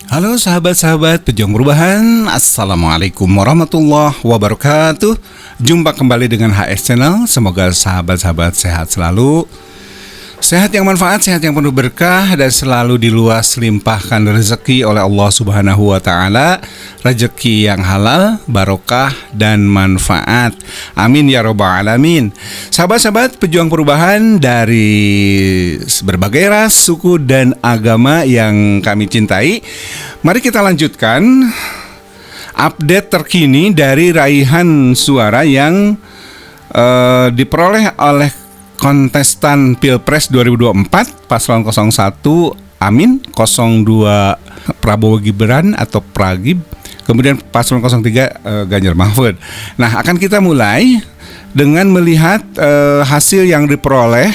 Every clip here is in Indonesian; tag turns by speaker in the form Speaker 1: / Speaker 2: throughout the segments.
Speaker 1: Halo sahabat-sahabat pejuang perubahan, Assalamualaikum warahmatullahi wabarakatuh. Jumpa kembali dengan HS Channel. Semoga sahabat-sahabat sehat selalu, sehat yang manfaat, sehat yang penuh berkah, dan selalu diluas limpahkan rezeki oleh Allah Subhanahu wa Ta'ala. Rezeki yang halal, barokah, dan manfaat. Amin ya robbal alamin. Sahabat-sahabat pejuang perubahan dari berbagai ras, suku, dan agama yang kami cintai, mari kita lanjutkan update terkini dari raihan suara yang diperoleh oleh kontestan Pilpres 2024 paslon 01 Amin, 02 Prabowo Gibran atau Pragib, kemudian paslon 03 Ganjar Mahfud. Nah, akan kita mulai dengan melihat hasil yang diperoleh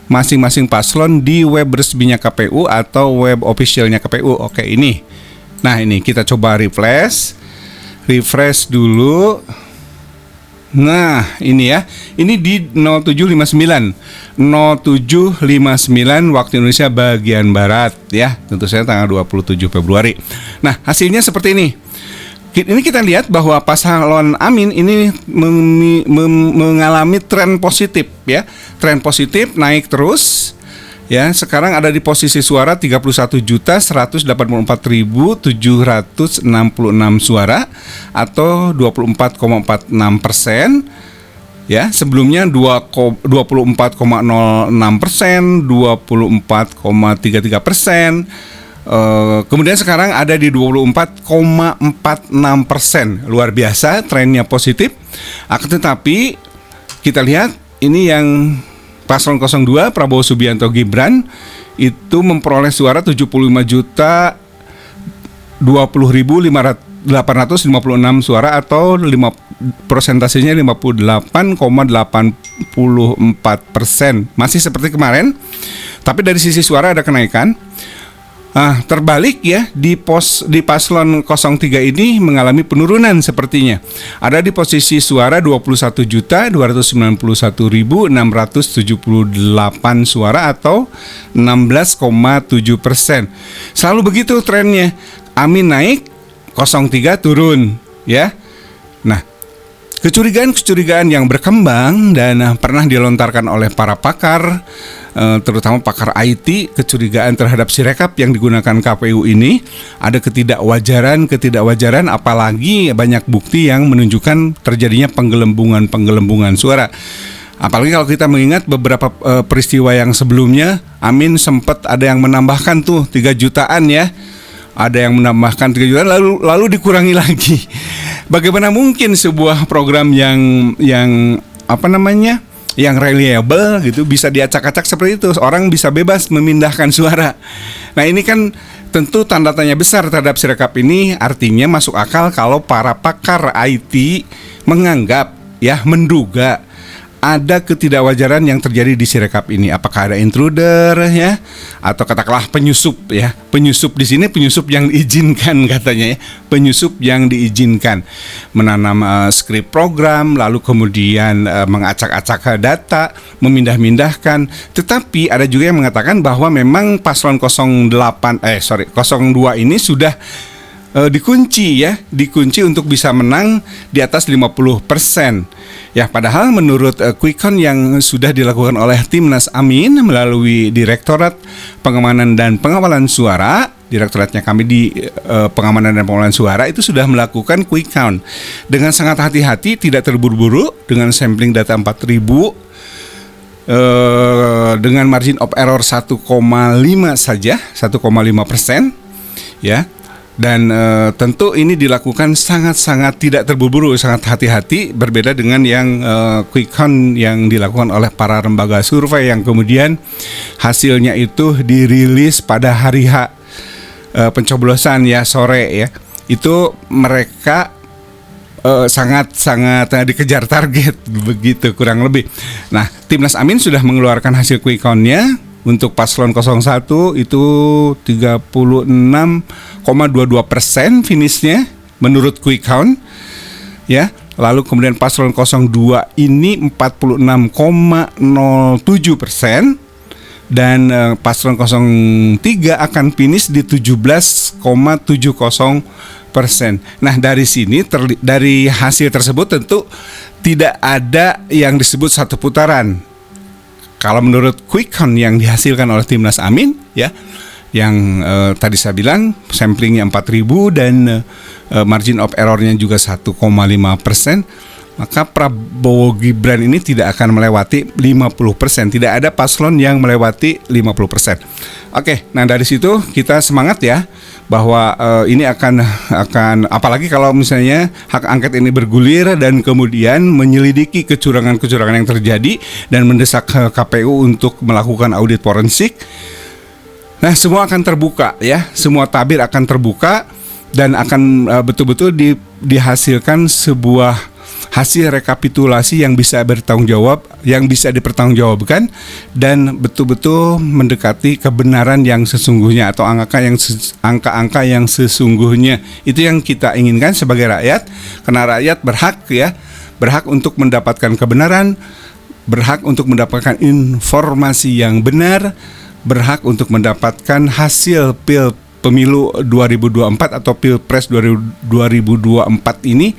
Speaker 1: masing-masing paslon di web resminya KPU atau web officialnya KPU. Oke, ini. Nah, ini kita coba refresh dulu. Nah, ini ya. Ini di 0759 waktu Indonesia bagian Barat ya. Tentu saja tanggal 27 Februari. Nah, hasilnya seperti ini. Ini kita lihat bahwa paslon Amin ini mengalami tren positif ya. Tren positif naik terus. Ya, sekarang ada di posisi suara 31.184.766 suara atau 24,46%. Ya, sebelumnya 24,06%, 24,33%. Kemudian sekarang ada di 24,46%. Luar biasa, trennya positif. Akan tetapi kita lihat ini yang paslon 02 Prabowo Subianto Gibran itu memperoleh suara 75.020.856 suara atau persentasenya 58,84%. Masih seperti kemarin, tapi dari sisi suara ada kenaikan. Terbalik ya, di paslon 03 ini mengalami penurunan sepertinya. Ada di posisi suara 21.291.678 suara atau 16,7%. Selalu begitu trennya. Amin naik, 03 turun ya. Nah, kecurigaan yang berkembang dan pernah dilontarkan oleh para pakar, terutama pakar IT, kecurigaan terhadap Sirekap yang digunakan KPU ini ada ketidakwajaran, apalagi banyak bukti yang menunjukkan terjadinya penggelembungan suara. Apalagi kalau kita mengingat beberapa peristiwa yang sebelumnya, Amin sempat ada yang menambahkan tuh 3 jutaan ya. Ada yang menambahkan 3 jutaan lalu dikurangi lagi. Bagaimana mungkin sebuah program yang reliable gitu bisa diacak-acak seperti itu? Orang bisa bebas memindahkan suara. Nah, ini kan tentu tanda tanya besar terhadap Sirekap ini. Artinya masuk akal kalau para pakar IT menganggap menduga ada ketidakwajaran yang terjadi di Sirekap ini. Apakah ada intruder ya, atau katakanlah penyusup ya. Penyusup di sini penyusup yang diizinkan katanya ya. Penyusup yang diizinkan menanam skrip program, lalu kemudian mengacak-acak data, memindah-mindahkan. Tetapi ada juga yang mengatakan bahwa memang paslon 02 ini sudah dikunci untuk bisa menang di atas 50%. Ya, padahal menurut quick count yang sudah dilakukan oleh Timnas Amin melalui Direktorat Pengamanan dan Pengawalan Suara, direktoratnya kami di Pengamanan dan Pengawalan Suara itu sudah melakukan quick count dengan sangat hati-hati, tidak terburu-buru, dengan sampling data 4.000 dengan margin of error 1,5 saja, 1,5% ya. Dan tentu ini dilakukan sangat-sangat tidak terburu-buru, sangat hati-hati, berbeda dengan yang quick count yang dilakukan oleh para lembaga survei yang kemudian hasilnya itu dirilis pada hari H pencoblosan ya, sore ya. Itu mereka sangat-sangat dikejar target begitu kurang lebih. Nah, Timnas Amin sudah mengeluarkan hasil quick count-nya. Untuk paslon 01 itu 36,22% finishnya menurut quick count ya. Lalu kemudian paslon 02 ini 46,07%. dan paslon 03 akan finish di 17,70%. Nah, dari sini dari hasil tersebut tentu tidak ada yang disebut satu putaran. Kalau menurut quick count yang dihasilkan oleh Timnas Amin ya, yang tadi saya bilang samplingnya 4.000 dan margin of errornya juga 1,5%, maka Prabowo Gibran ini tidak akan melewati 50%. Tidak ada paslon yang melewati 50%. Oke, nah dari situ kita semangat ya, bahwa ini akan apalagi kalau misalnya hak angket ini bergulir dan kemudian menyelidiki kecurangan-kecurangan yang terjadi dan mendesak KPU untuk melakukan audit forensik. Nah, semua akan terbuka ya, semua tabir akan terbuka dan akan betul-betul dihasilkan sebuah hasil rekapitulasi yang bisa bertanggung jawab, yang bisa dipertanggungjawabkan dan betul-betul mendekati kebenaran yang sesungguhnya atau angka-angka yang sesungguhnya. Itu yang kita inginkan sebagai rakyat, karena rakyat berhak untuk mendapatkan kebenaran, berhak untuk mendapatkan informasi yang benar, berhak untuk mendapatkan hasil pemilu 2024 atau Pilpres 2024 ini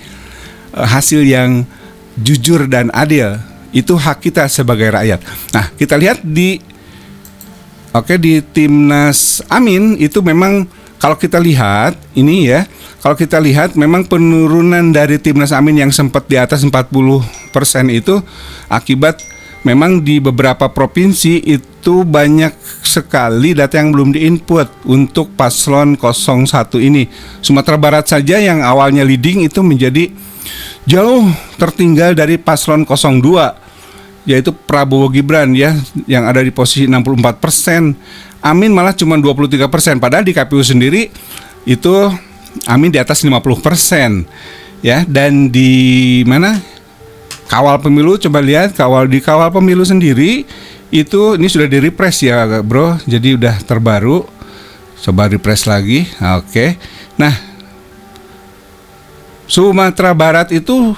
Speaker 1: hasil yang jujur dan adil. Itu hak kita sebagai rakyat. Nah, kita lihat di Timnas Amin itu memang kalau kita lihat ini ya, kalau kita lihat memang penurunan dari Timnas Amin yang sempat di atas 40% itu akibat memang di beberapa provinsi itu banyak sekali data yang belum diinput untuk paslon 01 ini. Sumatera Barat saja yang awalnya leading itu menjadi jauh tertinggal dari paslon 02, yaitu Prabowo Gibran ya, yang ada di posisi 64%. Amin malah cuma 23%, padahal di KPU sendiri itu Amin di atas 50% ya. Dan di mana kawal pemilu, coba lihat di kawal pemilu sendiri itu ini sudah di-refresh ya bro, jadi udah terbaru. Coba refresh lagi. Oke. Nah, Sumatera Barat itu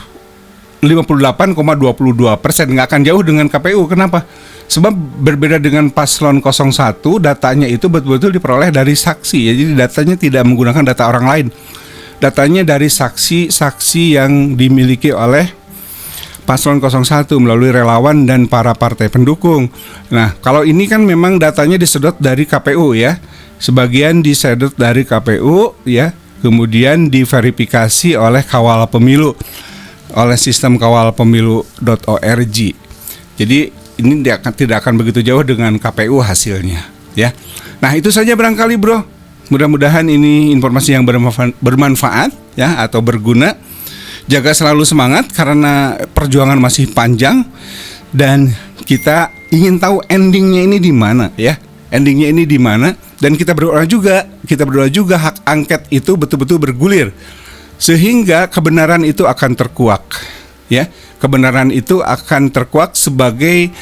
Speaker 1: 58,22%, nggak akan jauh dengan KPU. Kenapa? Sebab berbeda dengan paslon 01, datanya itu betul-betul diperoleh dari saksi ya. Jadi datanya tidak menggunakan data orang lain. Datanya dari saksi-saksi yang dimiliki oleh paslon 01 melalui relawan dan para partai pendukung. Nah, kalau ini kan memang datanya disedot dari KPU ya. Sebagian disedot dari KPU ya. Kemudian diverifikasi oleh kawal pemilu, oleh sistem kawalpemilu.org. Jadi ini tidak akan begitu jauh dengan KPU hasilnya ya. Nah, itu saja barangkali bro. Mudah-mudahan ini informasi yang bermanfaat ya, atau berguna. Jaga selalu semangat karena perjuangan masih panjang dan kita ingin tahu endingnya ini di mana ya. Endingnya ini di mana, dan kita berdoa juga hak angket itu betul-betul bergulir sehingga kebenaran itu akan terkuak ya. Kebenaran itu akan terkuak sebagai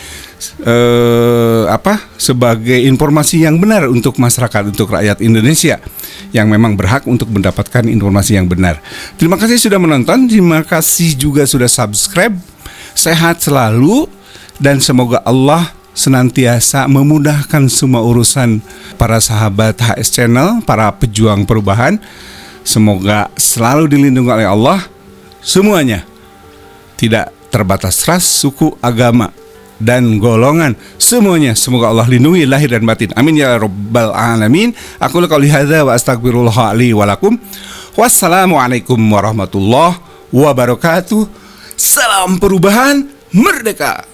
Speaker 1: sebagai informasi yang benar untuk masyarakat, untuk rakyat Indonesia yang memang berhak untuk mendapatkan informasi yang benar. Terima kasih sudah menonton, terima kasih juga sudah subscribe. Sehat selalu dan semoga Allah senantiasa memudahkan semua urusan para sahabat HS Channel, para pejuang perubahan. Semoga selalu dilindungi oleh Allah semuanya, tidak terbatas ras, suku, agama, dan golongan. Semuanya semoga Allah lindungi lahir dan batin. Amin ya rabbal alamin. Aku qouli hadza wa astaghfirullah li wa lakum. Wassalamualaikum warahmatullahi wabarakatuh. Salam perubahan, merdeka.